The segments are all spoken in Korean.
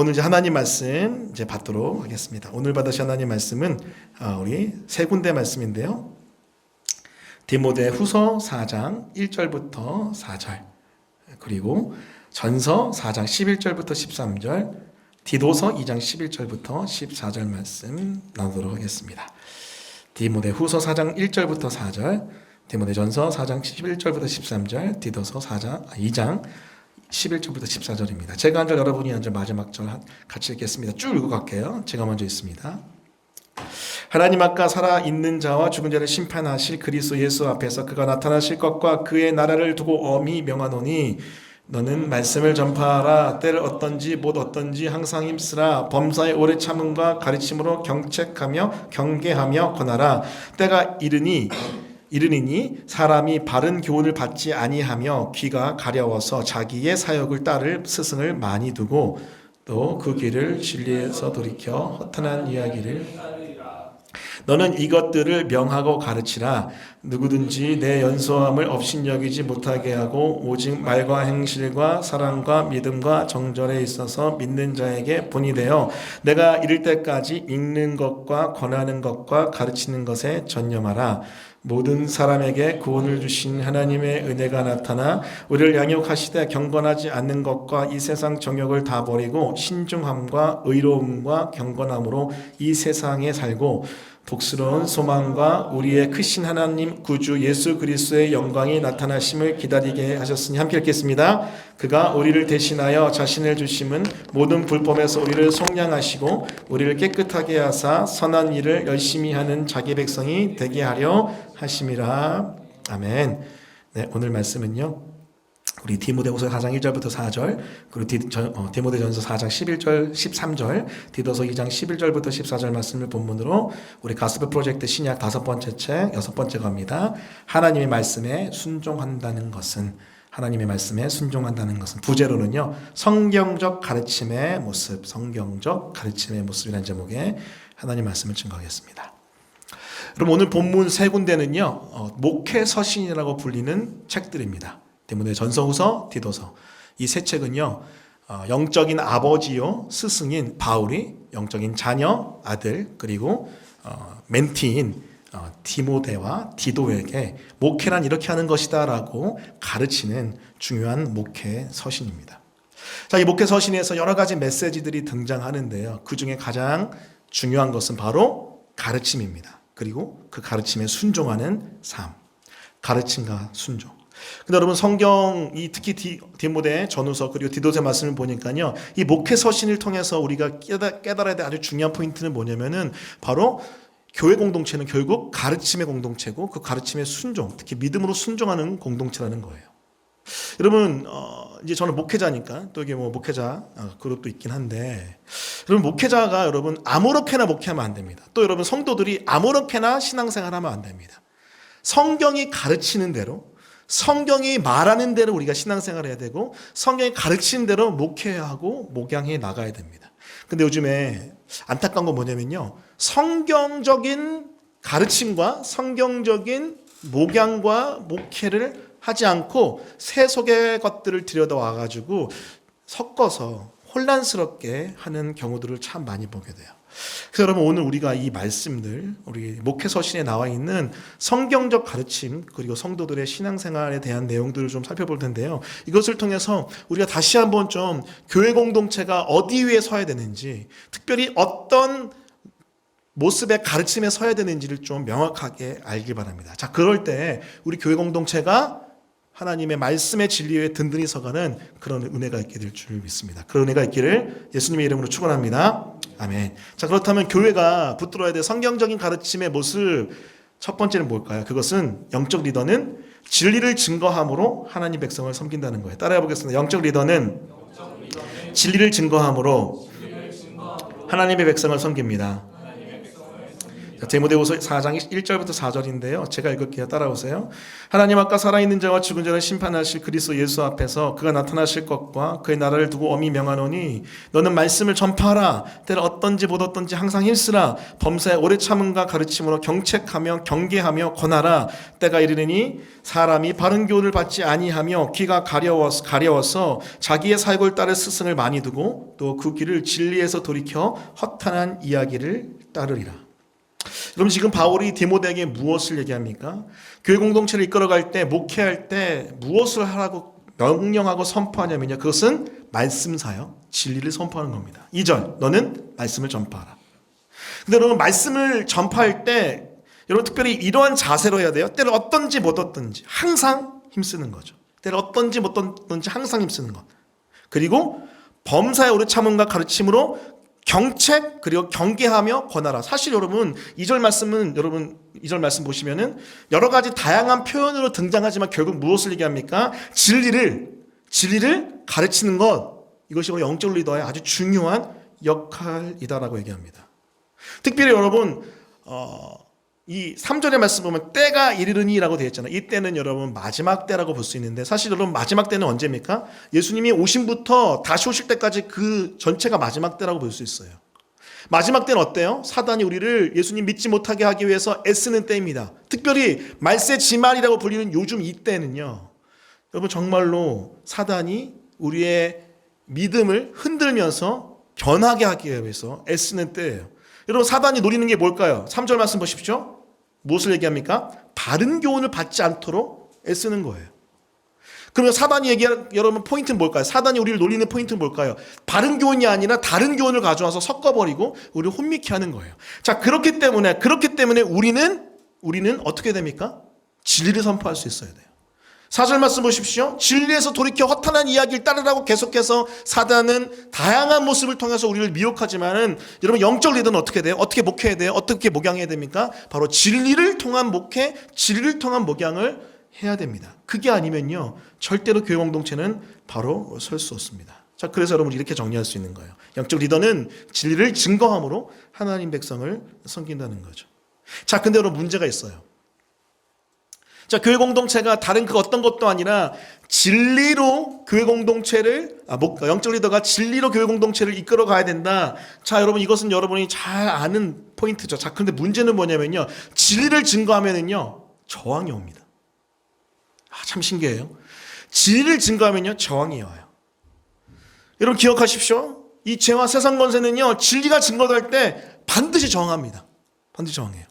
오늘 이제 하나님 말씀 이제 받도록 하겠습니다. 오늘 받으신 하나님 말씀은 우리 세 군데 말씀인데요. 디모데후서 4장 1절부터 4절, 그리고 전서 4장 11절부터 13절, 디도서 2장 11절부터 14절 말씀 나누도록 하겠습니다. 디모데후서 4장 1절부터 4절, 디모데전서 4장 11절부터 13절, 디도서 2장 11절부터 14절입니다. 제가 한 절, 여러분이 한 절, 마지막 절 같이 읽겠습니다. 쭉 읽고 갈게요. 제가 먼저 읽습니다. 하나님 아까 살아있는 자와 죽은 자를 심판하실 그리스도 예수 앞에서 그가 나타나실 것과 그의 나라를 두고 엄히 명하노니 너는 말씀을 전파하라. 때를 어떤지 못 어떤지 항상 힘쓰라. 범사의 오래 참음과 가르침으로 경책하며 경계하며 권하라. 때가 이르니니 사람이 바른 교훈을 받지 아니하며 귀가 가려워서 자기의 사역을 따를 스승을 많이 두고 또 그 길을 진리에서 돌이켜 허탄한 이야기를 너는 이것들을 명하고 가르치라. 누구든지 내 연소함을 업신여기지 못하게 하고 오직 말과 행실과 사랑과 믿음과 정절에 있어서 믿는 자에게 본이 되어 내가 이를 때까지 읽는 것과 권하는 것과 가르치는 것에 전념하라. 모든 사람에게 구원을 주신 하나님의 은혜가 나타나 우리를 양육하시되 경건하지 않는 것과 이 세상 정욕을 다 버리고 신중함과 의로움과 경건함으로 이 세상에 살고 복스러운 소망과 우리의 크신 하나님 구주 예수 그리스도의 영광이 나타나심을 기다리게 하셨으니 함께 읽겠습니다. 그가 우리를 대신하여 자신을 주심은 모든 불법에서 우리를 속량하시고 우리를 깨끗하게 하사 선한 일을 열심히 하는 자기 백성이 되게 하려 하심이라. 아멘. 네, 오늘 말씀은요, 우리 디모데후서 4장 1절부터 4절, 그리고 디모데전서 4장 11절, 13절, 디도서 2장 11절부터 14절 말씀을 본문으로 우리 가스펠 프로젝트 신약 5번째 책 6번째 겁니다. 하나님의 말씀에 순종한다는 것은, 하나님의 말씀에 순종한다는 것은, 부제로는요, 성경적 가르침의 모습, 성경적 가르침의 모습이라는 제목의 하나님 말씀을 증거하겠습니다. 그럼 오늘 본문 세 군데는요, 목회 서신이라고 불리는 책들입니다. 때문에 전서후서, 디도서, 이 세 책은요, 영적인 아버지요 스승인 바울이 영적인 자녀 아들, 그리고 멘티인 디모데와 디도에게 목회란 이렇게 하는 것이다라고 가르치는 중요한 목회 서신입니다. 자, 이 목회 서신에서 여러 가지 메시지들이 등장하는데요, 그 중에 가장 중요한 것은 바로 가르침입니다. 그리고 그 가르침에 순종하는 삶, 가르침과 순종. 근데 여러분, 성경이 특히 디모데 전후서 그리고 디도서 말씀을 보니까요, 이 목회 서신을 통해서 우리가 깨달아야 될 아주 중요한 포인트는 뭐냐면은 바로 교회 공동체는 결국 가르침의 공동체고 그 가르침의 순종, 특히 믿음으로 순종하는 공동체라는 거예요. 여러분, 이제 저는 목회자니까 또 이게 뭐 목회자 그룹도 있긴 한데, 여러분, 목회자가 여러분 아무렇게나 목회하면 안 됩니다. 또 여러분, 성도들이 아무렇게나 신앙생활하면 안 됩니다. 성경이 가르치는 대로, 성경이 말하는 대로 우리가 신앙생활을 해야 되고, 성경이 가르치는 대로 목회해야 하고 목양해 나가야 됩니다. 근데 요즘에 안타까운 건 뭐냐면요, 성경적인 가르침과 성경적인 목양과 목회를 하지 않고 세속의 것들을 들여다와가지고 섞어서 혼란스럽게 하는 경우들을 참 많이 보게 돼요. 그래서 여러분, 오늘 우리가 이 말씀들, 우리 목회서신에 나와 있는 성경적 가르침, 그리고 성도들의 신앙생활에 대한 내용들을 좀 살펴볼 텐데요, 이것을 통해서 우리가 다시 한번 좀 교회 공동체가 어디 위에 서야 되는지, 특별히 어떤 모습의 가르침에 서야 되는지를 좀 명확하게 알기 바랍니다. 자, 그럴 때 우리 교회 공동체가 하나님의 말씀의 진리에 든든히 서가는 그런 은혜가 있게 될 줄 믿습니다. 그런 은혜가 있기를 예수님의 이름으로 축원합니다. 아멘. 자, 그렇다면 교회가 붙들어야 될 성경적인 가르침의 모습, 첫 번째는 뭘까요? 그것은 영적 리더는 진리를 증거함으로 하나님 백성을 섬긴다는 거예요. 따라해 보겠습니다. 영적 리더는 진리를 증거함으로 하나님의 백성을 섬깁니다. 디모데후서 4장 1절부터 4절인데요. 제가 읽을게요. 따라오세요. 하나님 아까 살아있는 자와 죽은 자를 심판하실 그리스도 예수 앞에서 그가 나타나실 것과 그의 나라를 두고 엄히 명하노니 너는 말씀을 전파하라. 때를 어떤지 못 어떤지 항상 힘쓰라. 범사에 오래 참음과 가르침으로 경책하며 경계하며 권하라. 때가 이르느니 사람이 바른 교훈을 받지 아니하며 귀가 가려워서 자기의 사욕을 따를 스승을 많이 두고 또 그 귀를 진리에서 돌이켜 허탄한 이야기를 따르리라. 그럼 지금 바울이 디모데에게 무엇을 얘기합니까? 교회 공동체를 이끌어갈 때, 목회할 때 무엇을 하라고 명령하고 선포하냐면요, 그것은 말씀사요, 진리를 선포하는 겁니다. 2절, 너는 말씀을 전파하라. 근데 여러분, 말씀을 전파할 때 여러분 특별히 이러한 자세로 해야 돼요. 때를 어떤지 못 어떤지 항상 힘쓰는 거죠. 때를 어떤지 못 어떤지 항상 힘쓰는 것. 그리고 범사에 오래 참음과 가르침으로 경책 그리고 경계하며 권하라. 사실 여러분 2절 말씀은 여러분 2절 말씀 보시면은 여러 가지 다양한 표현으로 등장하지만 결국 무엇을 얘기합니까? 진리를 가르치는 것. 이것이 우리 영적 리더의 아주 중요한 역할이다라고 얘기합니다. 특별히 여러분 이 3절의 말씀 보면 때가 이르르니라고 되어 있잖아요. 이 때는 여러분 마지막 때라고 볼 수 있는데 사실 여러분 마지막 때는 언제입니까? 예수님이 오심부터 다시 오실 때까지 그 전체가 마지막 때라고 볼 수 있어요. 마지막 때는 어때요? 사단이 우리를 예수님 믿지 못하게 하기 위해서 애쓰는 때입니다. 특별히 말세 지말이라고 불리는 요즘 이 때는요, 여러분 정말로 사단이 우리의 믿음을 흔들면서 변하게 하기 위해서 애쓰는 때예요. 여러분 사단이 노리는 게 뭘까요? 3절 말씀 보십시오. 무엇을 얘기합니까? 바른 교훈을 받지 않도록 애쓰는 거예요. 그러면 사단이 얘기하는 여러분 포인트는 뭘까요? 사단이 우리를 놀리는 포인트는 뭘까요? 바른 교훈이 아니라 다른 교훈을 가져와서 섞어버리고 우리를 혼미케 하는 거예요. 자, 그렇기 때문에 우리는 어떻게 됩니까? 진리를 선포할 수 있어야 돼요. 4절 말씀 보십시오. 진리에서 돌이켜 허탄한 이야기를 따르라고 계속해서 사단은 다양한 모습을 통해서 우리를 미혹하지만은 여러분 영적 리더는 어떻게 돼요? 어떻게 목회해야 돼요? 어떻게 목양해야 됩니까? 바로 진리를 통한 목회, 진리를 통한 목양을 해야 됩니다. 그게 아니면요 절대로 교회 공동체는 바로 설 수 없습니다. 자, 그래서 여러분 이렇게 정리할 수 있는 거예요. 영적 리더는 진리를 증거함으로 하나님 백성을 섬긴다는 거죠. 자, 근데 여러분 문제가 있어요. 자, 교회 공동체가 다른 그 어떤 것도 아니라 진리로 교회 공동체를 영적 리더가 진리로 교회 공동체를 이끌어 가야 된다. 자, 여러분 이것은 여러분이 잘 아는 포인트죠. 자, 그런데 문제는 뭐냐면요, 진리를 증거하면은요 저항이 옵니다. 참 신기해요. 진리를 증거하면요 저항이 와요. 여러분 기억하십시오. 이 죄와 세상 권세는요 진리가 증거될 때 반드시 저항합니다. 반드시 저항해요.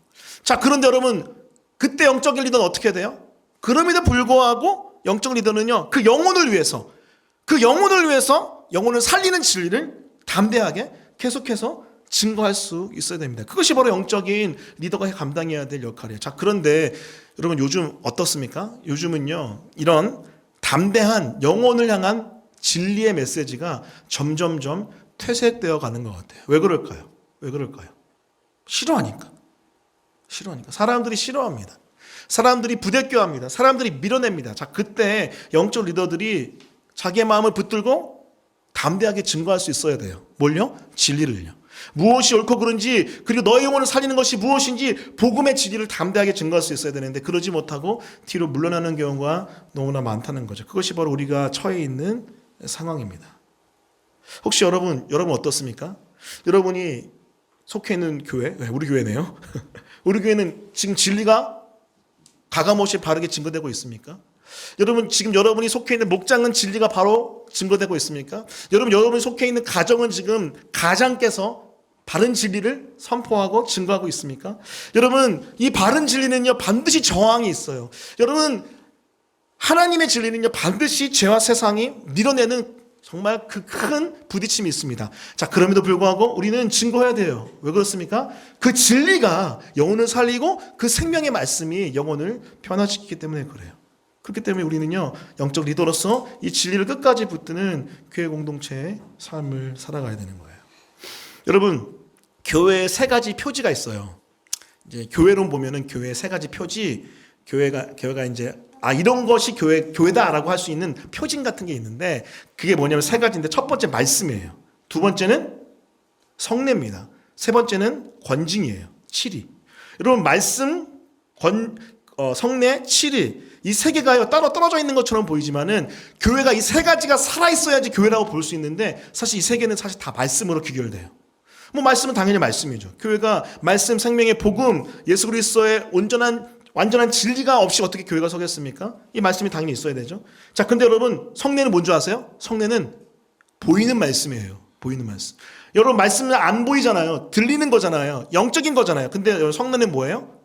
자, 그런데 여러분 그때 영적 리더는 어떻게 돼요? 그럼에도 불구하고 영적 리더는요 그 영혼을 위해서 영혼을 살리는 진리를 담대하게 계속해서 증거할 수 있어야 됩니다. 그것이 바로 영적인 리더가 감당해야 될 역할이에요. 자, 그런데 여러분 요즘 어떻습니까? 요즘은요 이런 담대한 영혼을 향한 진리의 메시지가 점점점 퇴색되어 가는 것 같아요. 왜 그럴까요? 싫어하니까. 사람들이 싫어합니다. 사람들이 부대껴합니다. 사람들이 밀어냅니다. 자, 그때 영적 리더들이 자기의 마음을 붙들고 담대하게 증거할 수 있어야 돼요. 뭘요? 진리를요. 무엇이 옳고 그른지, 그리고 너의 영혼을 살리는 것이 무엇인지 복음의 진리를 담대하게 증거할 수 있어야 되는데 그러지 못하고 뒤로 물러나는 경우가 너무나 많다는 거죠. 그것이 바로 우리가 처해 있는 상황입니다. 혹시 여러분 어떻습니까? 여러분이 속해 있는 교회, 우리 교회네요. 우리 교회는 지금 진리가 가감없이 바르게 증거되고 있습니까? 여러분 지금 여러분이 속해 있는 목장은 진리가 바로 증거되고 있습니까? 여러분이 속해 있는 가정은 지금 가장께서 바른 진리를 선포하고 증거하고 있습니까? 여러분 이 바른 진리는요 반드시 저항이 있어요. 여러분 하나님의 진리는요 반드시 죄와 세상이 밀어내는 정말 그 큰 부딪힘이 있습니다. 자, 그럼에도 불구하고 우리는 증거해야 돼요. 왜 그렇습니까? 그 진리가 영혼을 살리고 그 생명의 말씀이 영혼을 변화시키기 때문에 그래요. 그렇기 때문에 우리는요 영적 리더로서 이 진리를 끝까지 붙드는 교회 공동체의 삶을 살아가야 되는 거예요. 여러분 교회에 세 가지 표지가 있어요. 이제 교회론 보면은 교회에 세 가지 표지, 교회가 이제 이런 것이 교회다라고 할 수 있는 표징 같은 게 있는데 그게 뭐냐면 세 가지인데 첫 번째 말씀이에요. 두 번째는 성례입니다. 세 번째는 권징이에요. 칠이. 여러분 말씀, 성례, 치리 이 세 개가 따로 떨어져 있는 것처럼 보이지만은 교회가 이 세 가지가 살아있어야지 교회라고 볼 수 있는데 사실 이 세 개는 사실 다 말씀으로 귀결돼요. 뭐 말씀은 당연히 말씀이죠. 교회가 말씀, 생명의 복음, 예수 그리스도의 완전한 진리가 없이 어떻게 교회가 서겠습니까? 이 말씀이 당연히 있어야 되죠. 자, 근데 여러분 성례는 뭔지 아세요? 성례는 보이는 말씀이에요. 보이는 말씀. 여러분 말씀은 안 보이잖아요. 들리는 거잖아요. 영적인 거잖아요. 근데 여러분 성례는 뭐예요?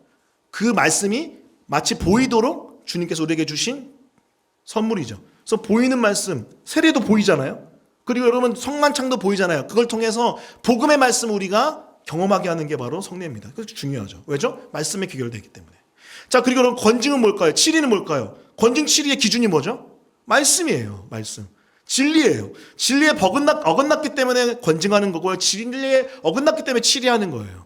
그 말씀이 마치 보이도록 주님께서 우리에게 주신 선물이죠. 그래서 보이는 말씀, 세례도 보이잖아요. 그리고 여러분 성만찬도 보이잖아요. 그걸 통해서 복음의 말씀을 우리가 경험하게 하는 게 바로 성례입니다. 그것이 중요하죠. 왜죠? 말씀에 귀결되기 때문에. 자, 그리고 여러분 건증은 뭘까요? 치리는 뭘까요? 건증 치리의 기준이 뭐죠? 말씀이에요. 말씀. 진리예요. 진리에 어긋났기 때문에 건증하는 거고요. 진리에 어긋났기 때문에 치리하는 거예요.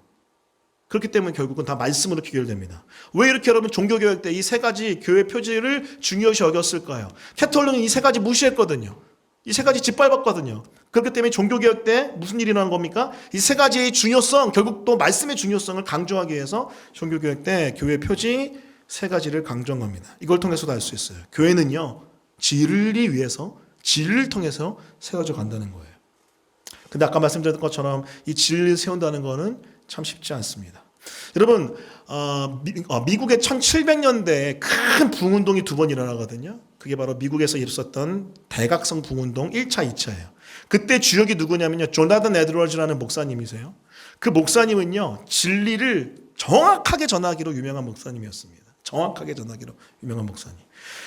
그렇기 때문에 결국은 다 말씀으로 귀결됩니다. 왜 이렇게 여러분 종교개혁 때 이 세 가지 교회 표지를 중요시 여겼을까요? 캐톨릭은 이 세 가지 무시했거든요. 이 세 가지 짓밟았거든요. 그렇기 때문에 종교개혁 때 무슨 일이 일어난 겁니까? 이 세 가지의 중요성, 결국 또 말씀의 중요성을 강조하기 위해서 종교개혁 때 교회 표지 세 가지를 강조한 겁니다. 이걸 통해서도 알 수 있어요. 교회는요, 진리 위해서, 진리를 통해서 세워져 간다는 거예요. 근데 아까 말씀드렸던 것처럼 이 진리를 세운다는 거는 참 쉽지 않습니다. 여러분, 미국의 1700년대에 큰 부흥운동이 두 번 일어나거든요. 그게 바로 미국에서 일었었던 대각성 부흥운동 1차, 2차예요. 그때 주역이 누구냐면요, 조나단 에드워즈라는 목사님이세요. 그 목사님은요, 진리를 정확하게 전하기로 유명한 목사님이었습니다. 정확하게 전하기로 유명한 목사님.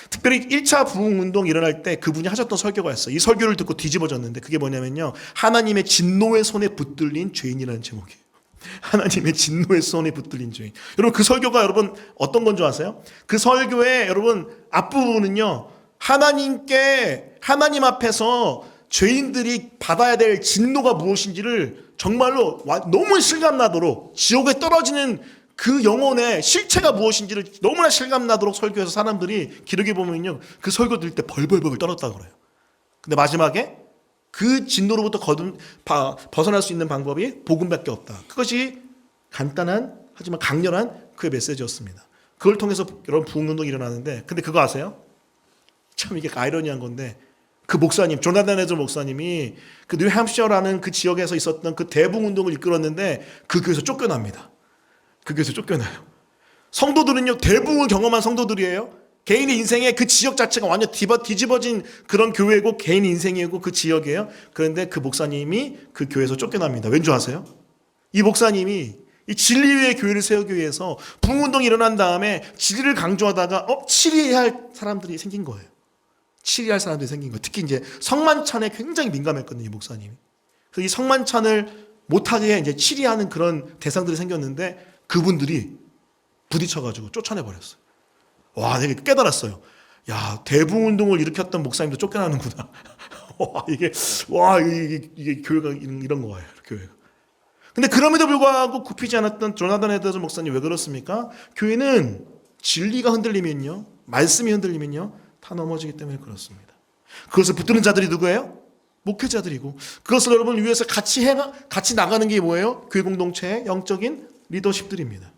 특별히 1차 부흥운동 일어날 때 그분이 하셨던 설교가 있어요. 이 설교를 듣고 뒤집어졌는데 그게 뭐냐면요, 하나님의 진노의 손에 붙들린 죄인이라는 제목이에요. 하나님의 진노의 손에 붙들린 죄인. 여러분 그 설교가 여러분 어떤 건 줄 아세요? 그 설교의 여러분 앞부분은요, 하나님 앞에서 죄인들이 받아야 될 진노가 무엇인지를 정말로 너무 실감나도록, 지옥에 떨어지는 그 영혼의 실체가 무엇인지를 너무나 실감나도록 설교해서 사람들이 기록해 보면요, 그 설교 들을 때 벌벌벌 떨었다고 그래요. 근데 마지막에 그 진노로부터 벗어날 수 있는 방법이 복음밖에 없다. 그것이 간단한 하지만 강렬한 그의 메시지였습니다. 그걸 통해서 여러분 부흥운동이 일어나는데, 근데 그거 아세요? 참 이게 아이러니한 건데, 그 목사님, 조나단 에드워즈 목사님이 그 뉴햄프셔라는 그 지역에서 있었던 그 대부흥운동을 이끌었는데 그 교회에서 쫓겨납니다. 그 교회에서 쫓겨나요. 성도들은요, 대부흥을 경험한 성도들이에요. 개인의 인생의 그 지역 자체가 완전 뒤집어진 그런 교회고 개인 인생이고 그 지역이에요. 그런데 그 목사님이 그 교회에서 쫓겨납니다. 왠 줄 아세요? 이 목사님이 이 진리 위의 교회를 세우기 위해서 부흥운동이 일어난 다음에 진리를 강조하다가 치리할 사람들이 생긴 거예요. 치리할 사람들이 생긴 거예요. 특히 이제 성만찬에 굉장히 민감했거든요, 이 목사님이. 그래서 이 성만찬을 못하게 이제 치리하는 그런 대상들이 생겼는데 그분들이 부딪혀가지고 쫓아내버렸어요. 와, 내가 깨달았어요. 야, 대부흥운동을 일으켰던 목사님도 쫓겨나는구나. 이게 교회가 이런 거예요, 교회가. 근데 그럼에도 불구하고 굽히지 않았던 조나단 에드워즈 목사님 왜 그렇습니까? 교회는 진리가 흔들리면요, 말씀이 흔들리면요, 다 넘어지기 때문에 그렇습니다. 그것을 붙드는 자들이 누구예요? 목회자들이고, 그것을 여러분 위해서 같이 나가는 게 뭐예요? 교회 공동체의 영적인 리더십들입니다.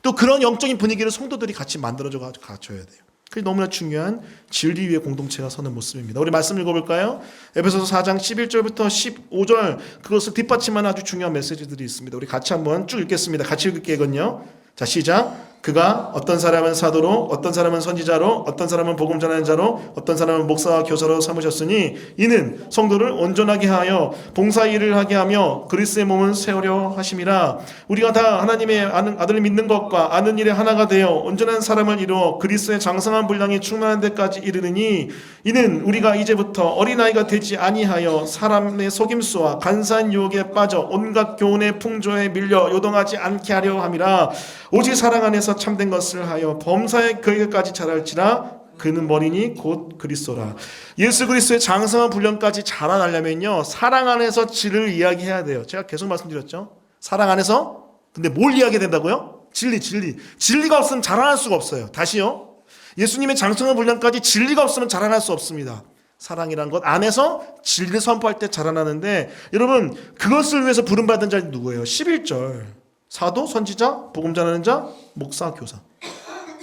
또 그런 영적인 분위기를 성도들이 같이 만들어줘 갖춰야 돼요. 그게 너무나 중요한 진리 위의 공동체가 서는 모습입니다. 우리 말씀 읽어볼까요? 에베소서 4장 11절부터 15절, 그것을 뒷받침하는 아주 중요한 메시지들이 있습니다. 우리 같이 한번 쭉 읽겠습니다. 같이 읽을게요, 이건요. 자, 시작. 그가 어떤 사람은 사도로, 어떤 사람은 선지자로, 어떤 사람은 복음 전하는 자로, 어떤 사람은 목사와 교사로 삼으셨으니 이는 성도를 온전하게 하여 봉사 일을 하게 하며 그리스도의 몸을 세우려 하심이라. 우리가 다 하나님의 아들을 믿는 것과 아는 일에 하나가 되어 온전한 사람을 이루어 그리스도의 장성한 분량이 충만한 데까지 이르느니 이는 우리가 이제부터 어린아이가 되지 아니하여 사람의 속임수와 간사한 유혹에 빠져 온갖 교훈의 풍조에 밀려 요동하지 않게 하려 함이라. 오직 사랑 안에서 참된 것을 하여 범사에 그에게까지 자랄지라. 그는 머리니 곧 그리스도라. 예수 그리스도의 장성한 분량까지 자라나려면요, 사랑 안에서 진리를 이야기해야 돼요. 제가 계속 말씀드렸죠. 사랑 안에서. 근데 뭘 이야기해야 된다고요? 진리가 없으면 자라날 수가 없어요. 다시요. 예수님의 장성한 분량까지 진리가 없으면 자라날 수 없습니다. 사랑이란 것 안에서 진리를 선포할 때 자라나는데, 여러분 그것을 위해서 부름받은 자는 누구예요? 11절 사도, 선지자, 복음 전하는 자, 목사, 교사.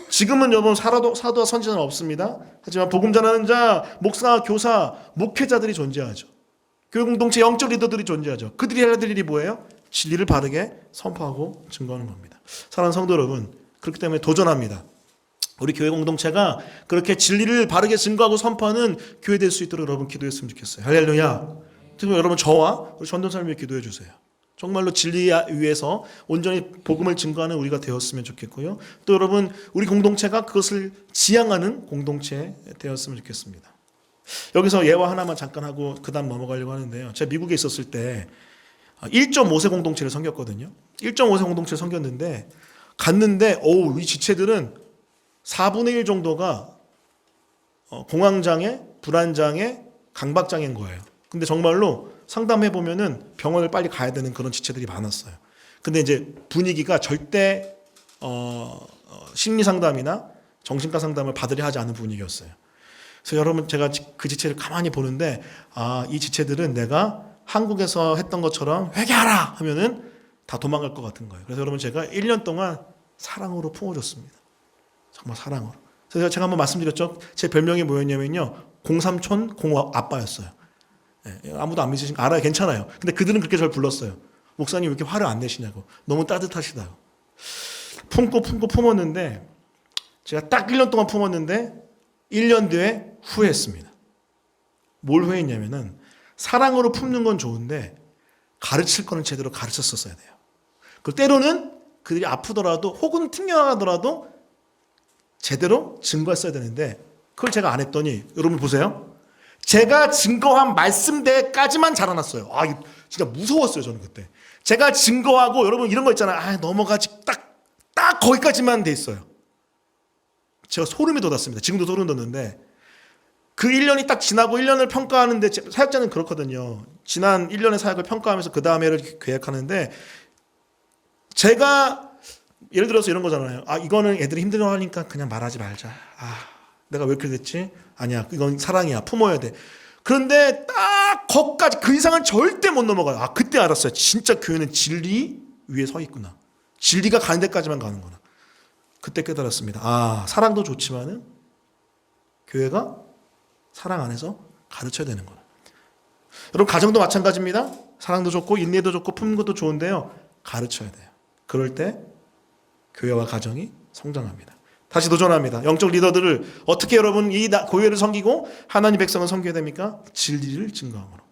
지금은 여러분 사도와 선지자는 없습니다. 하지만 복음 전하는 자, 목사, 교사, 목회자들이 존재하죠. 교회 공동체 영적 리더들이 존재하죠. 그들이 해야 될 일이 뭐예요? 진리를 바르게 선포하고 증거하는 겁니다. 사랑하는 성도 여러분, 그렇기 때문에 도전합니다. 우리 교회 공동체가 그렇게 진리를 바르게 증거하고 선포하는 교회 될 수 있도록 여러분 기도했으면 좋겠어요. 할렐루야. 특히 여러분 저와 우리 전도사님 위해 기도해 주세요. 정말로 진리 위에서 온전히 복음을 증거하는 우리가 되었으면 좋겠고요. 또 여러분 우리 공동체가 그것을 지향하는 공동체 되었으면 좋겠습니다. 여기서 예화 하나만 잠깐 하고 그 다음 넘어가려고 하는데요. 제가 미국에 있었을 때 1.5세 공동체를 섬겼거든요. 1.5세 공동체를 섬겼는데 갔는데 이 지체들은 4분의 1 정도가 공황장애, 불안장애, 강박장애인 거예요. 근데 정말로 상담해 보면은 병원을 빨리 가야 되는 그런 지체들이 많았어요. 근데 이제 분위기가 절대 심리 상담이나 정신과 상담을 받으려 하지 않은 분위기였어요. 그래서 여러분 제가 그 지체를 가만히 보는데 이 지체들은 내가 한국에서 했던 것처럼 회개하라 하면은 다 도망갈 것 같은 거예요. 그래서 여러분 제가 1년 동안 사랑으로 품어줬습니다. 정말 사랑으로. 그래서 제가 한번 말씀드렸죠. 제 별명이 뭐였냐면요. 공삼촌 공아빠였어요. 네, 아무도 안 믿으시니까 알아요. 괜찮아요. 근데 그들은 그렇게 저를 불렀어요. 목사님 왜 이렇게 화를 안 내시냐고. 너무 따뜻하시다고. 품고 품었는데 제가 딱 1년 동안 품었는데 1년 뒤에 후회했습니다. 뭘 후회했냐면은 사랑으로 품는 건 좋은데 가르칠 거는 제대로 가르쳤었어야 돼요. 그 때로는 그들이 아프더라도 혹은 튕겨나가더라도 제대로 증거했어야 되는데 그걸 제가 안 했더니 여러분 보세요. 제가 증거한 말씀대까지만 자라났어요. 진짜 무서웠어요 저는 그때. 제가 증거하고 여러분 이런 거 있잖아요. 넘어가지 딱 거기까지만 돼 있어요. 제가 소름이 돋았습니다. 지금도 소름 돋는데 그 1년이 딱 지나고 1년을 평가하는데 사역자는 그렇거든요. 지난 1년의 사역을 평가하면서 그 다음 해를 계획하는데 제가 예를 들어서 이런 거잖아요. 이거는 애들이 힘들어하니까 그냥 말하지 말자. 내가 왜 이렇게 됐지? 아니야. 이건 사랑이야. 품어야 돼. 그런데 딱 거기까지 그 이상은 절대 못 넘어가요. 그때 알았어요. 진짜 교회는 진리 위에 서 있구나. 진리가 가는 데까지만 가는구나. 그때 깨달았습니다. 사랑도 좋지만은 교회가 사랑 안에서 가르쳐야 되는구나. 여러분 가정도 마찬가지입니다. 사랑도 좋고 인내도 좋고 품는 것도 좋은데요. 가르쳐야 돼요. 그럴 때 교회와 가정이 성장합니다. 다시 도전합니다. 영적 리더들을 어떻게 여러분 이 교회를 섬기고 하나님 백성을 섬겨야 됩니까? 진리를 증거함으로.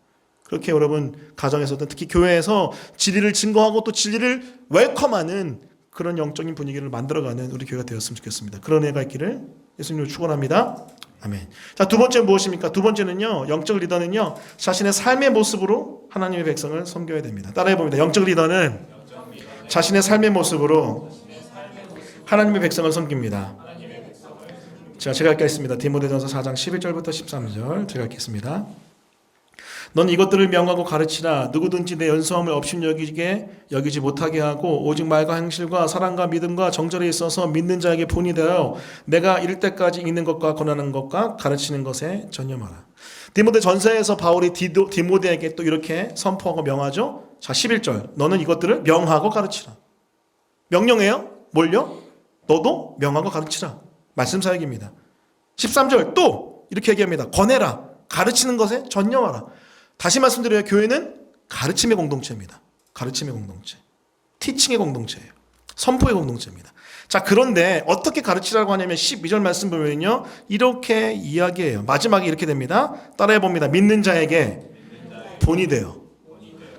그렇게 여러분 가정에서든 특히 교회에서 진리를 증거하고 또 진리를 웰컴하는 그런 영적인 분위기를 만들어가는 우리 교회가 되었으면 좋겠습니다. 그런 애가 있기를 예수님으로 축원합니다. 아멘. 자, 두 번째는 무엇입니까? 두 번째는요. 영적 리더는요. 자신의 삶의 모습으로 하나님의 백성을 섬겨야 됩니다. 따라해 봅니다. 영적 리더는 자신의 삶의 모습으로 하나님의 백성을 섬깁니다. 제가 읽겠습니다. 디모데전서 4장 11절부터 13절 제가 읽겠습니다. 넌 이것들을 명하고 가르치라. 누구든지 내 연수함을 여기지 못하게 하고 오직 말과 행실과 사랑과 믿음과 정절에 있어서 믿는 자에게 본이 되어 내가 이를 때까지 읽는 것과 권하는 것과 가르치는 것에 전념하라. 디모데 전서에서 바울이 디모데에게 또 이렇게 선포하고 명하죠. 자, 11절. 너는 이것들을 명하고 가르치라. 명령해요. 뭘요? 너도 명하고 가르치라. 말씀 사역입니다. 13절 또 이렇게 얘기합니다. 권해라. 가르치는 것에 전념하라. 다시 말씀드려요. 교회는 가르침의 공동체입니다. 가르침의 공동체. 티칭의 공동체예요. 선포의 공동체입니다. 자, 그런데 어떻게 가르치라고 하냐면 12절 말씀 보면요. 이렇게 이야기해요. 마지막에 이렇게 됩니다. 따라해 봅니다. 믿는 자에게 본이 되어.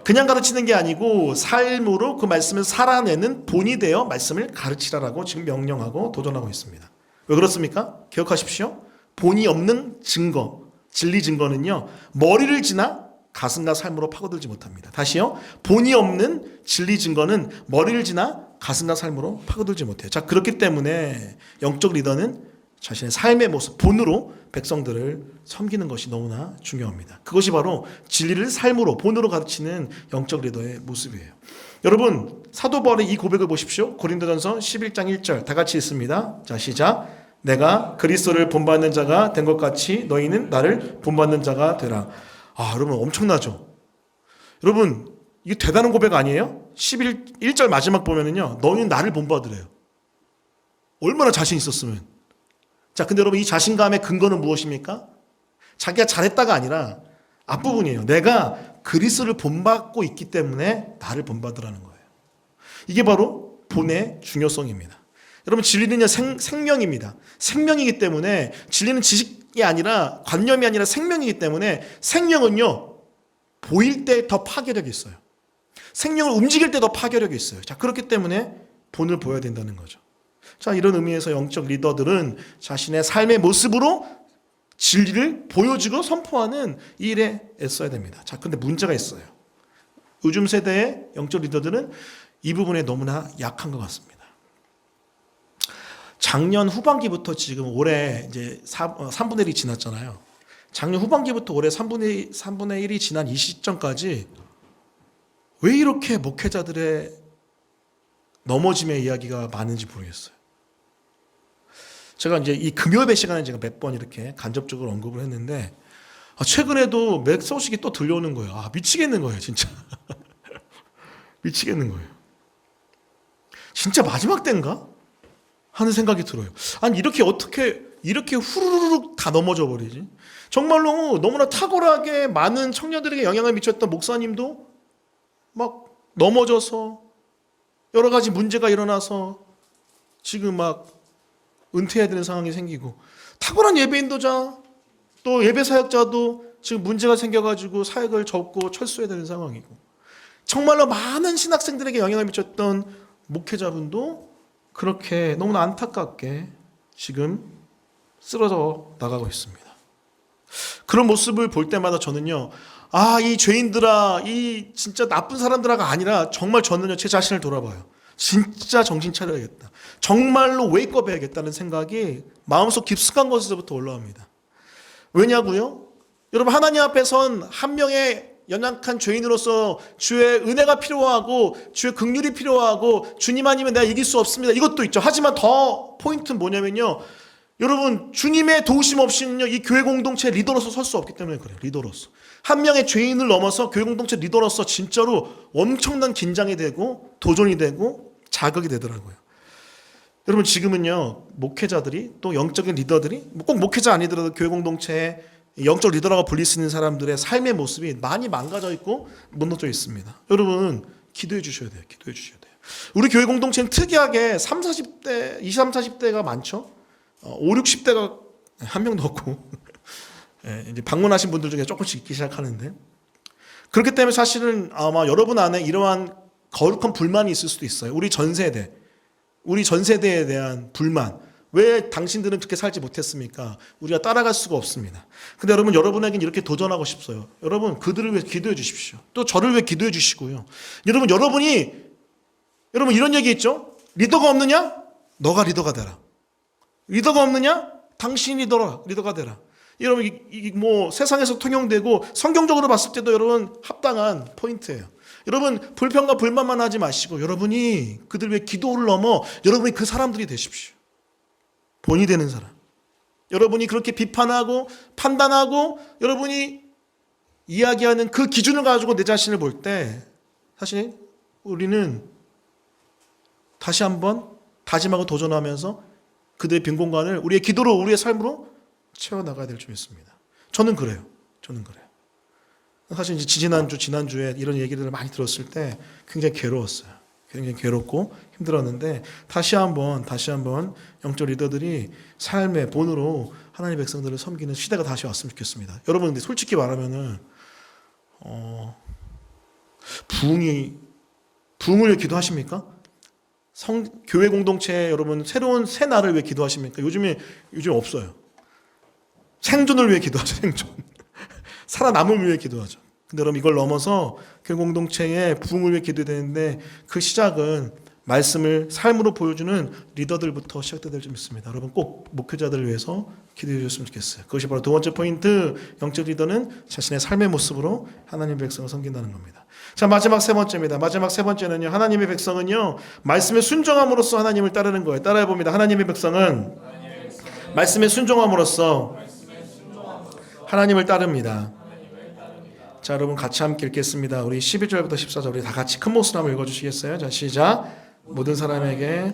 그냥 가르치는 게 아니고 삶으로 그 말씀을 살아내는 본이 되어 말씀을 가르치라라고 지금 명령하고 도전하고 있습니다. 왜 그렇습니까? 기억하십시오. 본이 없는 증거, 진리 증거는요. 머리를 지나 가슴과 삶으로 파고들지 못합니다. 다시요. 본이 없는 진리 증거는 머리를 지나 가슴과 삶으로 파고들지 못해요. 자, 그렇기 때문에 영적 리더는 자신의 삶의 모습, 본으로 백성들을 섬기는 것이 너무나 중요합니다. 그것이 바로 진리를 삶으로, 본으로 가르치는 영적 리더의 모습이에요. 여러분, 사도 바울의 이 고백을 보십시오. 고린도전서 11장 1절 다 같이 읽습니다. 자, 시작. 내가 그리스도를 본받는 자가 된 것 같이 너희는 나를 본받는 자가 되라. 여러분 엄청나죠? 여러분 이게 대단한 고백 아니에요? 1절 마지막 보면은요. 너희는 나를 본받으래요. 얼마나 자신 있었으면. 자, 근데 여러분 이 자신감의 근거는 무엇입니까? 자기가 잘했다가 아니라 앞부분이에요. 내가 그리스도를 본받고 있기 때문에 나를 본받으라는 거예요. 이게 바로 본의 중요성입니다. 여러분 진리는요 생명입니다. 생명이기 때문에 진리는 지식이 아니라 관념이 아니라 생명이기 때문에 생명은요 보일 때 더 파괴력이 있어요. 생명을 움직일 때 더 파괴력이 있어요. 자, 그렇기 때문에 본을 보여야 된다는 거죠. 자, 이런 의미에서 영적 리더들은 자신의 삶의 모습으로 진리를 보여주고 선포하는 이 일에 애써야 됩니다. 자, 근데 문제가 있어요. 요즘 세대의 영적 리더들은 이 부분에 너무나 약한 것 같습니다. 작년 후반기부터 지금 올해 이제 3분의 1이 지났잖아요. 작년 후반기부터 올해 3분의 1이 지난 이 시점까지 왜 이렇게 목회자들의 넘어짐의 이야기가 많은지 모르겠어요. 제가 이제 이 금요일 시간에 제가 몇 번 이렇게 간접적으로 언급을 했는데 최근에도 맥 소식이 또 들려오는 거예요. 미치겠는 거예요, 진짜. 미치겠는 거예요. 진짜 마지막 때인가? 하는 생각이 들어요. 아니 이렇게 어떻게 이렇게 후루룩 다 넘어져 버리지? 정말로 너무나 탁월하게 많은 청년들에게 영향을 미쳤던 목사님도 막 넘어져서 여러 가지 문제가 일어나서 지금 막 은퇴해야 되는 상황이 생기고 탁월한 예배인도자 또 예배 사역자도 지금 문제가 생겨가지고 사역을 접고 철수해야 되는 상황이고 정말로 많은 신학생들에게 영향을 미쳤던 목회자분도 그렇게 너무나 안타깝게 지금 쓰러져 나가고 있습니다. 그런 모습을 볼 때마다 저는요, 이 죄인들아, 이 진짜 나쁜 사람들아가 아니라 정말 저는요, 제 자신을 돌아봐요. 진짜 정신 차려야겠다. 정말로 웨이크업 해야겠다는 생각이 마음속 깊숙한 곳에서부터 올라옵니다. 왜냐고요? 여러분 하나님 앞에 선 한 명의 연약한 죄인으로서 주의 은혜가 필요하고 주의 긍휼이 필요하고 주님 아니면 내가 이길 수 없습니다. 이것도 있죠. 하지만 더 포인트는 뭐냐면요. 여러분 주님의 도우심 없이는요 이 교회 공동체 리더로서 설 수 없기 때문에 그래요. 리더로서 한 명의 죄인을 넘어서 교회 공동체 리더로서 진짜로 엄청난 긴장이 되고 도전이 되고 자극이 되더라고요. 여러분 지금은요 목회자들이 또 영적인 리더들이 꼭 목회자 아니더라도 교회 공동체에 영적 리더라고 불릴 수 있는 사람들의 삶의 모습이 많이 망가져 있고 무너져 있습니다. 여러분 기도해 주셔야 돼요. 기도해 주셔야 돼요. 우리 교회 공동체는 특이하게 20, 30대가 많죠. 5, 60대가 한 명도 없고 이제 방문하신 분들 중에 조금씩 있기 시작하는데 그렇기 때문에 사실은 아마 여러분 안에 이러한 거룩한 불만이 있을 수도 있어요. 우리 전 세대에 대한 불만. 왜 당신들은 그렇게 살지 못했습니까? 우리가 따라갈 수가 없습니다. 근데 여러분에게는 이렇게 도전하고 싶어요. 여러분 그들을 위해 기도해 주십시오. 또 저를 위해 기도해 주시고요. 여러분 이런 얘기 있죠? 리더가 없느냐? 너가 리더가 되라. 리더가 없느냐? 당신이 리더가 되라. 여러분 뭐 세상에서 통용되고 성경적으로 봤을 때도 여러분 합당한 포인트예요. 여러분 불평과 불만만 하지 마시고 여러분이 그들 위해 기도를 넘어 여러분이 그 사람들이 되십시오. 본이 되는 사람. 여러분이 그렇게 비판하고 판단하고 여러분이 이야기하는 그 기준을 가지고 내 자신을 볼 때 사실 우리는 다시 한번 다짐하고 도전하면서 그들의 빈 공간을 우리의 기도로 우리의 삶으로 채워나가야 될 줄 믿습니다. 저는 그래요. 사실 이제 지난주에 이런 얘기들을 많이 들었을 때 굉장히 괴로웠어요. 굉장히 괴롭고 힘들었는데 다시 한번 영적 리더들이 삶의 본으로 하나님의 백성들을 섬기는 시대가 다시 왔으면 좋겠습니다. 여러분 근데 솔직히 말하면은 부흥을 위해 기도하십니까? 교회 공동체 여러분 새로운 새 날을 위해 기도하십니까? 요즘 없어요. 생존을 위해 기도하죠. 생존. 살아남을 위해 기도하죠. 근데 여러분 이걸 넘어서 교회 공동체의 부흥을 위해 기도해야 되는데 그 시작은 말씀을 삶으로 보여주는 리더들부터 시작돼야 될 줄 믿습니다. 여러분 꼭 목회자들을 위해서 기도해 주셨으면 좋겠어요. 그것이 바로 두 번째 포인트, 영적 리더는 자신의 삶의 모습으로 하나님의 백성을 섬긴다는 겁니다. 자, 마지막 세 번째입니다. 마지막 세 번째는요, 하나님의 백성은요 말씀에 순종함으로써 하나님을 따르는 거예요. 따라해 봅니다. 하나님의 백성은 말씀에 순종함으로써 하나님을 따릅니다. 자, 여러분 같이 함께 읽겠습니다. 우리 12절부터 14절 우리 다 같이 큰 목소리로 한번 읽어주시겠어요? 자, 시작. 모든 사람에게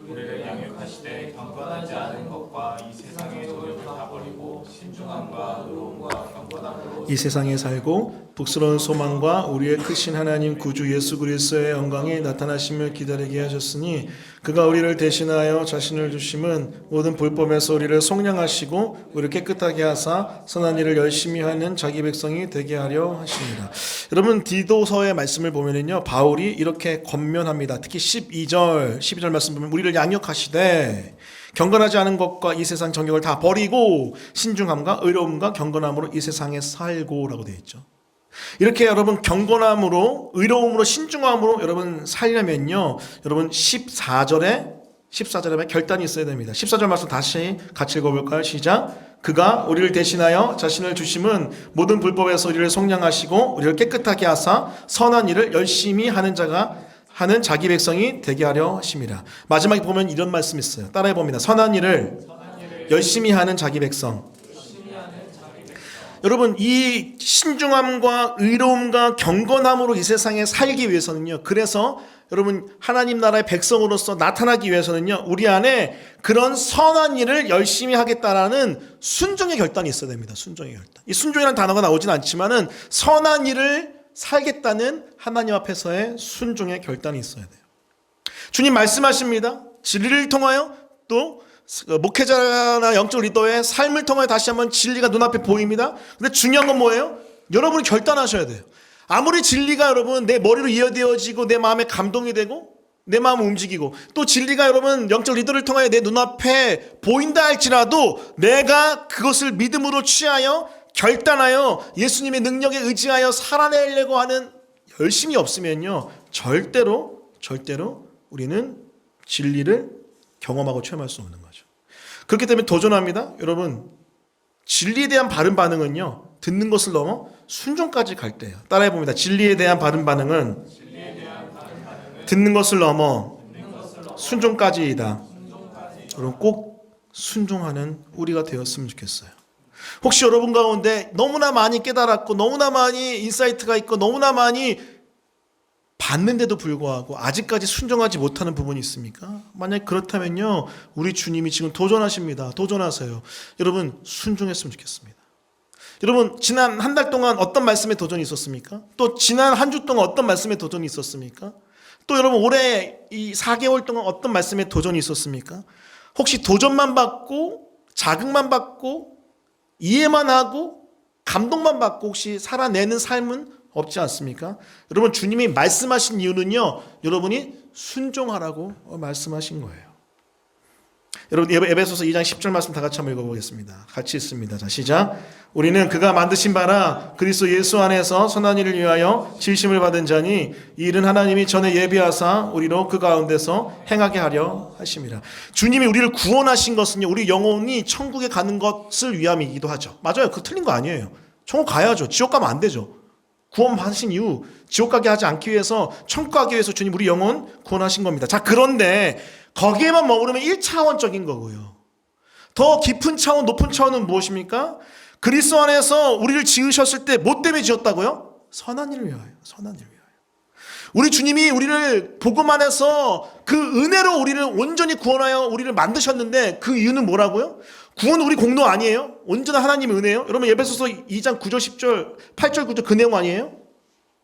우리를 양육하시되 경건하지 않은 것과 이 세상의 도력을 다 버리고 신중함과 의로움과 경건함으로 이 세상에 살고 복스러운 소망과 우리의 크신 하나님 구주 예수 그리스도의 영광이 나타나심을 기다리게 하셨으니 그가 우리를 대신하여 자신을 주심은 모든 불법에서 우리를 속량하시고 우리를 깨끗하게 하사 선한 일을 열심히 하는 자기 백성이 되게 하려 하십니다. 여러분 디도서의 말씀을 보면은요 바울이 이렇게 권면합니다. 특히 12절 말씀 보면 우리를 양육하시되 경건하지 않은 것과 이 세상 정욕을 다 버리고 신중함과 의로움과 경건함으로 이 세상에 살고라고 되어 있죠. 이렇게 여러분 경건함으로 의로움으로 신중함으로 여러분 살려면요 여러분 14절에 결단이 있어야 됩니다. 14절 말씀 다시 같이 읽어볼까요? 시작. 그가 우리를 대신하여 자신을 주심은 모든 불법에서 우리를 속량하시고 우리를 깨끗하게 하사 선한 일을 열심히 하는 자기 백성이 되게 하려 하십니다. 마지막에 보면 이런 말씀이 있어요. 따라해 봅니다. 선한 일을 열심히 하는 자기 백성. 여러분 이 신중함과 의로움과 경건함으로 이 세상에 살기 위해서는요. 그래서 여러분 하나님 나라의 백성으로서 나타나기 위해서는요. 우리 안에 그런 선한 일을 열심히 하겠다라는 순종의 결단이 있어야 됩니다. 순종의 결단. 이 순종이라는 단어가 나오진 않지만은 선한 일을 살겠다는 하나님 앞에서의 순종의 결단이 있어야 돼요. 주님 말씀하십니다. 진리를 통하여 또 목회자나 영적 리더의 삶을 통하여 다시 한번 진리가 눈앞에 보입니다. 근데 중요한 건 뭐예요? 여러분이 결단하셔야 돼요. 아무리 진리가 여러분 내 머리로 이어되어지고 내 마음에 감동이 되고 내 마음을 움직이고 또 진리가 여러분 영적 리더를 통하여 내 눈앞에 보인다 할지라도 내가 그것을 믿음으로 취하여 결단하여 예수님의 능력에 의지하여 살아내려고 하는 열심이 없으면요 절대로 우리는 진리를 경험하고 체험할 수 없는 거죠. 그렇기 때문에 도전합니다. 여러분 진리에 대한 바른 반응은요 듣는 것을 넘어 순종까지 갈 때예요. 따라해 봅니다. 진리에 대한 바른 반응은 듣는 것을 넘어 순종까지이다. 여러분 꼭 순종하는 우리가 되었으면 좋겠어요. 혹시 여러분 가운데 너무나 많이 깨달았고 너무나 많이 인사이트가 있고 너무나 많이 봤는데도 불구하고 아직까지 순종하지 못하는 부분이 있습니까? 만약 그렇다면요 우리 주님이 지금 도전하십니다. 도전하세요. 여러분 순종했으면 좋겠습니다. 여러분 지난 한 달 동안 어떤 말씀에 도전이 있었습니까? 또 지난 한 주 동안 어떤 말씀에 도전이 있었습니까? 또 여러분 올해 이 4개월 동안 어떤 말씀에 도전이 있었습니까? 혹시 도전만 받고 자극만 받고 이해만 하고 감동만 받고 혹시 살아내는 삶은 없지 않습니까? 여러분 주님이 말씀하신 이유는요 여러분이 순종하라고 말씀하신 거예요. 여러분 에베소서 2장 10절 말씀 다 같이 한번 읽어보겠습니다. 같이 읽습니다. 자 시작. 우리는 그가 만드신 바라 그리스도 예수 안에서 선한 일을 위하여 지으심을 받은 자니 이 일은 하나님이 전에 예비하사 우리로 그 가운데서 행하게 하려 하심이라. 주님이 우리를 구원하신 것은요 우리 영혼이 천국에 가는 것을 위함이기도 하죠. 맞아요. 그 틀린 거 아니에요. 천국 가야죠. 지옥 가면 안 되죠. 구원 받으신 이후 지옥 가게 하지 않기 위해서 천국 가기 위해서 주님 우리 영혼 구원하신 겁니다. 자 그런데 거기에만 머무르면 1차원적인 거고요. 더 깊은 차원 높은 차원은 무엇입니까? 그리스도 안에서 우리를 지으셨을 때 뭐 때문에 지었다고요? 선한 일을 위하여. 선한 일을 위하여. 우리 주님이 우리를 복음 안에서 그 은혜로 우리를 온전히 구원하여 우리를 만드셨는데 그 이유는 뭐라고요? 구원은 우리 공로 아니에요? 온전한 하나님의 은혜예요? 여러분 에베소서 2장 9절 10절 8절 9절 그 내용 아니에요?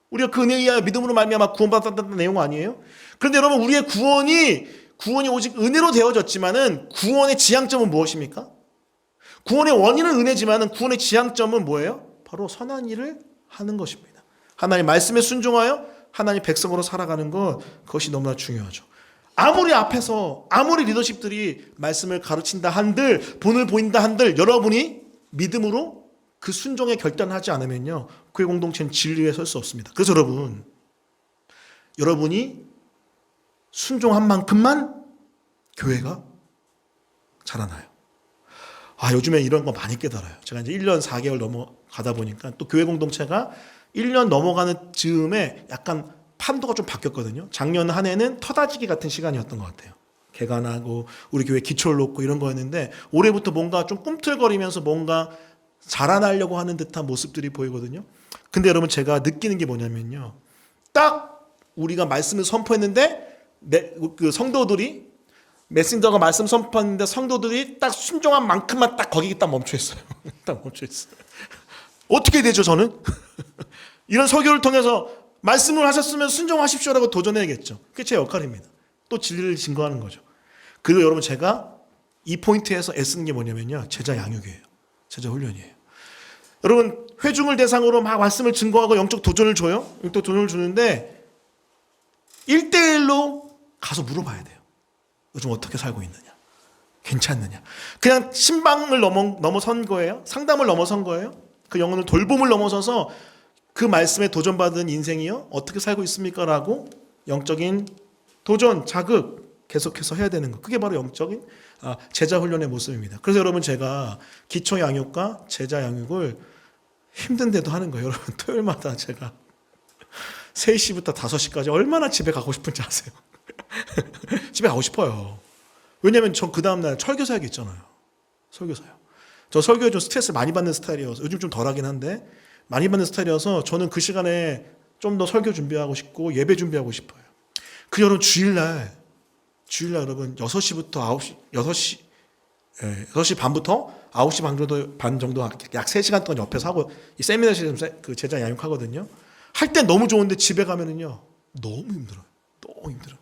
우리가 그 은혜에 의하여 믿음으로 말미암아 구원받았다는 내용 아니에요? 그런데 여러분 우리의 구원이 오직 은혜로 되어졌지만은 구원의 지향점은 무엇입니까? 구원의 원인은 은혜지만은 구원의 지향점은 뭐예요? 바로 선한 일을 하는 것입니다. 하나님 말씀에 순종하여 하나님 백성으로 살아가는 것 그것이 너무나 중요하죠. 아무리 앞에서 아무리 리더십들이 말씀을 가르친다 한들 본을 보인다 한들 여러분이 믿음으로 그 순종에 결단하지 않으면요 교회 공동체는 진리에 설 수 없습니다. 그래서 여러분이 순종한 만큼만 교회가 자라나요. 요즘에 이런 거 많이 깨달아요. 제가 이제 1년 4개월 넘어가다 보니까 또 교회 공동체가 1년 넘어가는 즈음에 약간 판도가 좀 바뀌었거든요. 작년 한 해는 터다지기 같은 시간이었던 것 같아요. 개간하고 우리 교회 기초를 놓고 이런 거였는데 올해부터 뭔가 좀 꿈틀거리면서 뭔가 자라나려고 하는 듯한 모습들이 보이거든요. 근데 여러분 제가 느끼는 게 뭐냐면요. 딱 우리가 말씀을 선포했는데 그 성도들이 메신저가 말씀 선포했는데 성도들이 딱 순종한 만큼만 딱 거기 딱 멈춰 있어요. 딱 멈춰 있어요. 어떻게 되죠, 저는? 이런 설교를 통해서 말씀을 하셨으면 순종하십시오라고 도전해야겠죠. 그게 제 역할입니다. 또 진리를 증거하는 거죠. 그리고 여러분 제가 이 포인트에서 애쓰는 게 뭐냐면요. 제자 양육이에요. 제자 훈련이에요. 여러분 회중을 대상으로 막 말씀을 증거하고 영적 도전을 줘요. 영적 도전을 주는데 1대1로 가서 물어봐야 돼요. 요즘 어떻게 살고 있느냐? 괜찮느냐? 그냥 신방을 넘어선 거예요? 상담을 넘어선 거예요? 그 영혼을 돌봄을 넘어서서 그 말씀에 도전받은 인생이요? 어떻게 살고 있습니까? 라고 영적인 도전, 자극 계속해서 해야 되는 거. 그게 바로 영적인 제자 훈련의 모습입니다. 그래서 여러분 제가 기초 양육과 제자 양육을 힘든데도 하는 거예요. 여러분 토요일마다 제가 3시부터 5시까지 얼마나 집에 가고 싶은지 아세요? 집에 가고 싶어요. 왜냐면 전 그 다음날 설교사역이 있잖아요. 설교사요. 저 설교에 좀 스트레스를 많이 받는 스타일이어서 요즘 좀 덜하긴 한데 많이 받는 스타일이어서 저는 그 시간에 좀 더 설교 준비하고 싶고 예배 준비하고 싶어요. 그 여러분 주일날 여러분 6시부터 9시 6시 반부터 9시 반 정도 약 3시간 동안 옆에서 하고 이 세미나실에서 그 제자 양육하거든요. 할 땐 너무 좋은데 집에 가면은요 너무 힘들어요. 너무 힘들어요.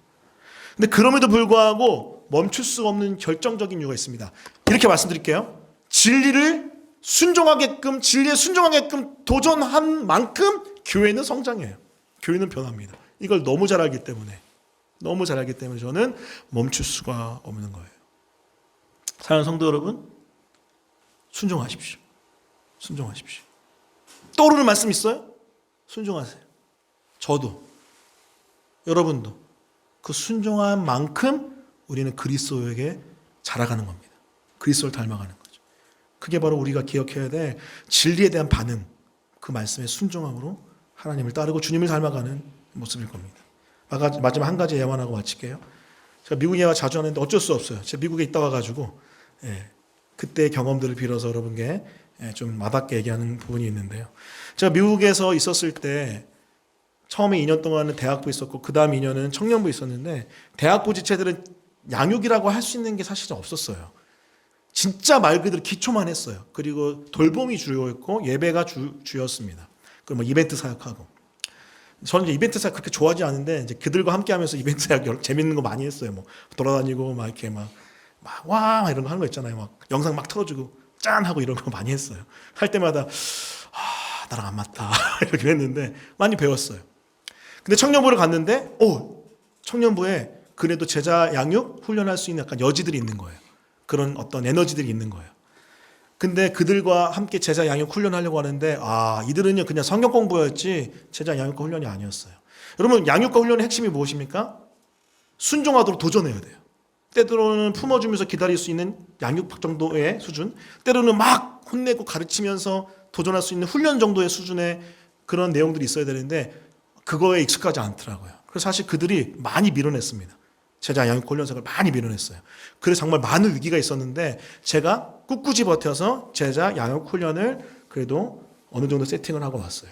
근데 그럼에도 불구하고 멈출 수 없는 결정적인 이유가 있습니다. 이렇게 말씀드릴게요. 진리에 순종하게끔 도전한 만큼 교회는 성장해요. 교회는 변합니다. 이걸 너무 잘 알기 때문에 저는 멈출 수가 없는 거예요. 사랑하는 성도 여러분, 순종하십시오. 순종하십시오. 떠오르는 말씀 있어요? 순종하세요. 저도, 여러분도 그 순종한 만큼 우리는 그리스도에게 자라가는 겁니다. 그리스도를 닮아가는 거죠. 그게 바로 우리가 기억해야 될 진리에 대한 반응, 그 말씀의 순종함으로 하나님을 따르고 주님을 닮아가는 모습일 겁니다. 마지막 한 가지 예언하고 마칠게요. 제가 미국 예화 자주 하는데 어쩔 수 없어요. 제가 미국에 있다 와가지고 그때의 경험들을 빌어서 여러분께 좀 와닿게 얘기하는 부분이 있는데요. 제가 미국에서 있었을 때 처음에 2년 동안은 대학부 있었고 그 다음 2년은 청년부 있었는데 대학부 지체들은 양육이라고 할 수 있는 게 사실은 없었어요. 진짜 말 그대로 기초만 했어요. 그리고 돌봄이 주요였고 예배가 주였습니다. 그리고 뭐 이벤트 사역하고. 저는 이제 이벤트 사역 그렇게 좋아하지 않은데 이제 그들과 함께 하면서 이벤트 사역 재밌는 거 많이 했어요. 뭐 돌아다니고 막 이렇게 와 이런 거 하는 거 있잖아요. 막 영상 막 틀어주고 짠 하고 이런 거 많이 했어요. 할 때마다 나랑 안 맞다 이렇게 했는데 많이 배웠어요. 근데 청년부를 갔는데 청년부에 그래도 제자 양육 훈련할 수 있는 약간 여지들이 있는 거예요. 그런 어떤 에너지들이 있는 거예요. 근데 그들과 함께 제자 양육 훈련하려고 하는데 이들은요 그냥 성경 공부였지 제자 양육과 훈련이 아니었어요. 여러분 양육과 훈련의 핵심이 무엇입니까? 순종하도록 도전해야 돼요. 때로는 품어주면서 기다릴 수 있는 양육 정도의 수준, 때로는 막 혼내고 가르치면서 도전할 수 있는 훈련 정도의 수준의 그런 내용들이 있어야 되는데 그거에 익숙하지 않더라고요. 그래서 사실 그들이 많이 밀어냈습니다. 제자 양육 훈련생을 많이 밀어냈어요. 그래서 정말 많은 위기가 있었는데 제가 꿋꿋이 버텨서 제자 양육 훈련을 그래도 어느 정도 세팅을 하고 왔어요.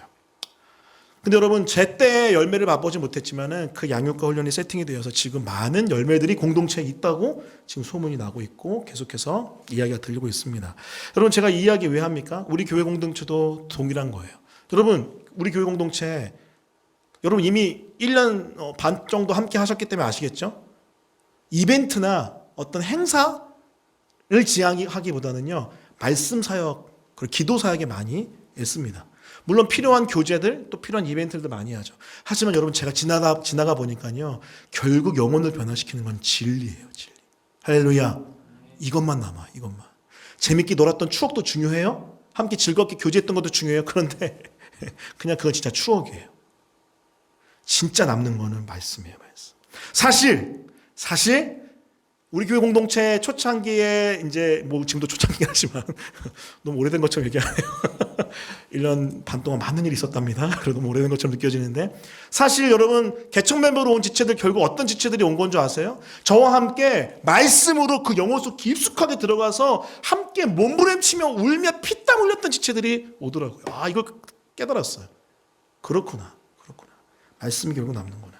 근데 여러분 제 때의 열매를 맛보지 못했지만은 그 양육과 훈련이 세팅이 되어서 지금 많은 열매들이 공동체에 있다고 지금 소문이 나고 있고 계속해서 이야기가 들리고 있습니다. 여러분 제가 이 이야기 왜 합니까? 우리 교회 공동체도 동일한 거예요. 여러분 우리 교회 공동체 여러분 이미 1년 반 정도 함께 하셨기 때문에 아시겠죠? 이벤트나 어떤 행사를 지향하기보다는요 말씀 사역 그리고 기도 사역에 많이 애씁니다. 물론 필요한 교재들 또 필요한 이벤트들도 많이 하죠. 하지만 여러분 제가 지나가 보니까요 결국 영혼을 변화시키는 건 진리예요. 진리. 할렐루야. 이것만 남아. 이것만. 재밌게 놀았던 추억도 중요해요. 함께 즐겁게 교제했던 것도 중요해요. 그런데 그냥 그건 진짜 추억이에요. 진짜 남는 거는 말씀이에요. 말씀. 사실 우리 교회 공동체 초창기에 이제 뭐 지금도 초창기긴 하지만 너무 오래된 것처럼 얘기하네요. 1년 반 동안 많은 일이 있었답니다. 그래도 뭐 오래된 것처럼 느껴지는데, 사실 여러분 개척 멤버로 온 지체들 결국 어떤 지체들이 온 건 줄 아세요? 저와 함께 말씀으로 그 영혼 속 깊숙하게 들어가서 함께 몸부림치며 울며 피땀 흘렸던 지체들이 오더라고요. 아, 이걸 깨달았어요. 그렇구나. 말씀이 결국 남는구나.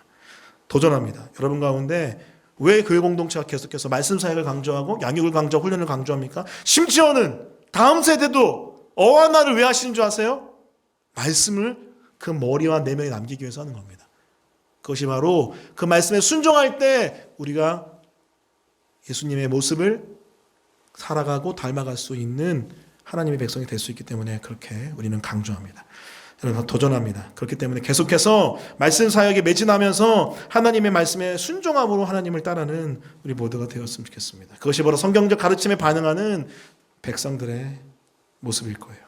도전합니다. 여러분 가운데 왜 교회 공동체가 계속해서 말씀 사역을 강조하고 양육을 강조하고 훈련을 강조합니까? 심지어는 다음 세대도 어하나를 왜 하시는 줄 아세요? 말씀을 그 머리와 내면에 남기기 위해서 하는 겁니다. 그것이 바로 그 말씀에 순종할 때 우리가 예수님의 모습을 살아가고 닮아갈 수 있는 하나님의 백성이 될 수 있기 때문에 그렇게 우리는 강조합니다. 여러분 도전합니다. 그렇기 때문에 계속해서 말씀 사역에 매진하면서 하나님의 말씀에 순종함으로 하나님을 따르는 우리 모두가 되었으면 좋겠습니다. 그것이 바로 성경적 가르침에 반응하는 백성들의 모습일 거예요.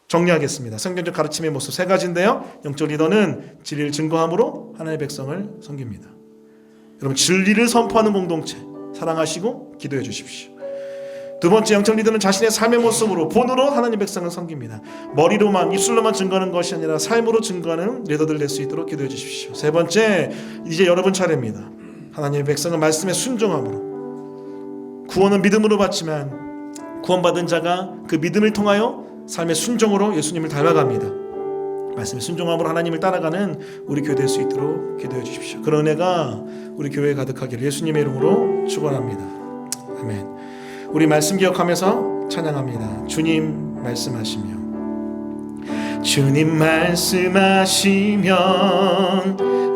정리하겠습니다. 성경적 가르침의 모습 세 가지인데요. 영적 리더는 진리를 증거함으로 하나님의 백성을 섬깁니다. 여러분 진리를 선포하는 공동체 사랑하시고 기도해 주십시오. 두 번째, 영적 리더는 자신의 삶의 모습으로 본으로 하나님 백성을 섬깁니다. 머리로만 입술로만 증거하는 것이 아니라 삶으로 증거하는 리더들 될 수 있도록 기도해 주십시오. 세 번째, 이제 여러분 차례입니다. 하나님의 백성은 말씀에 순종함으로, 구원은 믿음으로 받지만 구원받은 자가 그 믿음을 통하여 삶의 순종으로 예수님을 닮아갑니다. 말씀에 순종함으로 하나님을 따라가는 우리 교회 될 수 있도록 기도해 주십시오. 그런 은혜가 우리 교회에 가득하기를 예수님의 이름으로 축원합니다. 아멘. 우리 말씀 기억하면서 찬양합니다. 주님 말씀하시며, 주님 말씀하시면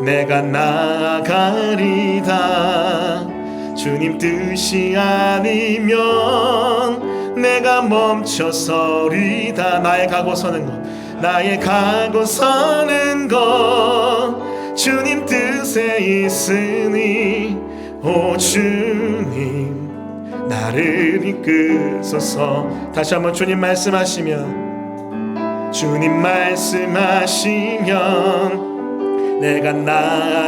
내가 나아가리다. 주님 뜻이 아니면 내가 멈춰서리다. 나의 가고 서는 것, 나의 가고 서는 것 주님 뜻에 있으니, 오 주님 나를 이끄소서. 다시 한번 주님 말씀하시면, 주님 말씀하시면 내가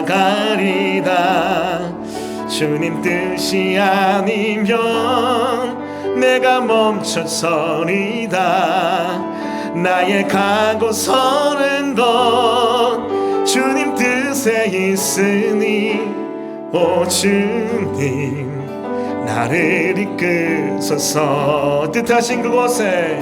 나아가리다. 주님 뜻이 아니면 내가 멈춰서리다. 나의 가고 서는 것 주님 뜻에 있으니, 오 주님 나를 이끄소서. 뜻하신 그곳에,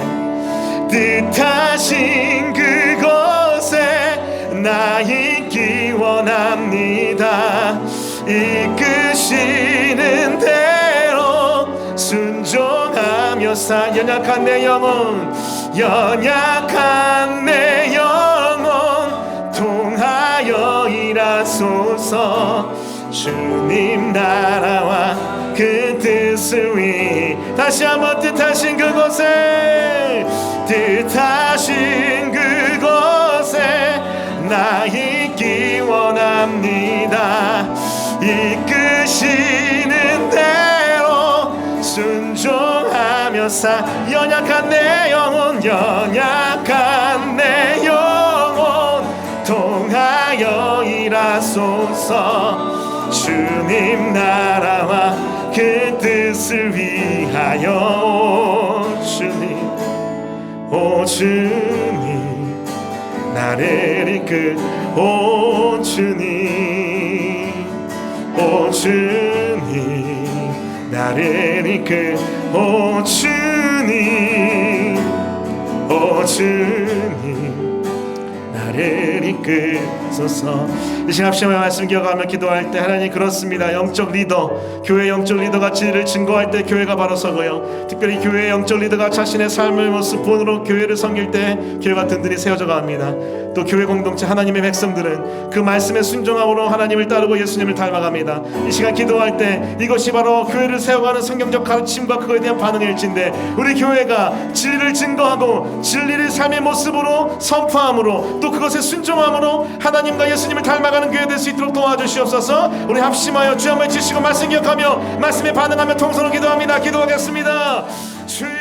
뜻하신 그곳에 나 있기 원합니다. 이끄시는 대로 순종하며 연약한 내 영혼, 연약한 내 영혼 통하여 일하소서. 주님 나라와 그 뜻을 위. 다시 한번 뜻하신 그곳에, 뜻하신 그곳에 나 있기 원합니다. 이끄시는 대로 순종하며 연약한 내 영혼, 연약한 내 영혼 통하여 일하소서. 주님 나라와 그 뜻을 위하여, 오 주님 나를 이끌, 오 주님, 오 주님 나를 이끌, 오 주님, 오 주님 나를 이끌소서. 이 시간 합심의 말씀 기억하며 기도할 때, 하나님 그렇습니다. 영적 리더, 교회 영적 리더가 진리를 증거할 때 교회가 바로 서고요, 특별히 교회 영적 리더가 자신의 삶의 모습 본으로 교회를 섬길 때 교회가 든든히 세워져 갑니다. 또 교회 공동체 하나님의 백성들은 그 말씀에 순종함으로 하나님을 따르고 예수님을 닮아갑니다. 이 시간 기도할 때 이것이 바로 교회를 세워가는 성경적 가르침과 그거에 대한 반응일진데, 우리 교회가 진리를 증거하고 진리를 삶의 모습으로 선포함으로 또 그것에 순종함으로 하나님과 예수님을 닮아가는 교회 될 수 있도록 도와주시옵소서. 우리 합심하여 주 한번 치시고 말씀 기억하며 말씀에 반응하며 통성으로 기도합니다. 기도하겠습니다. 주여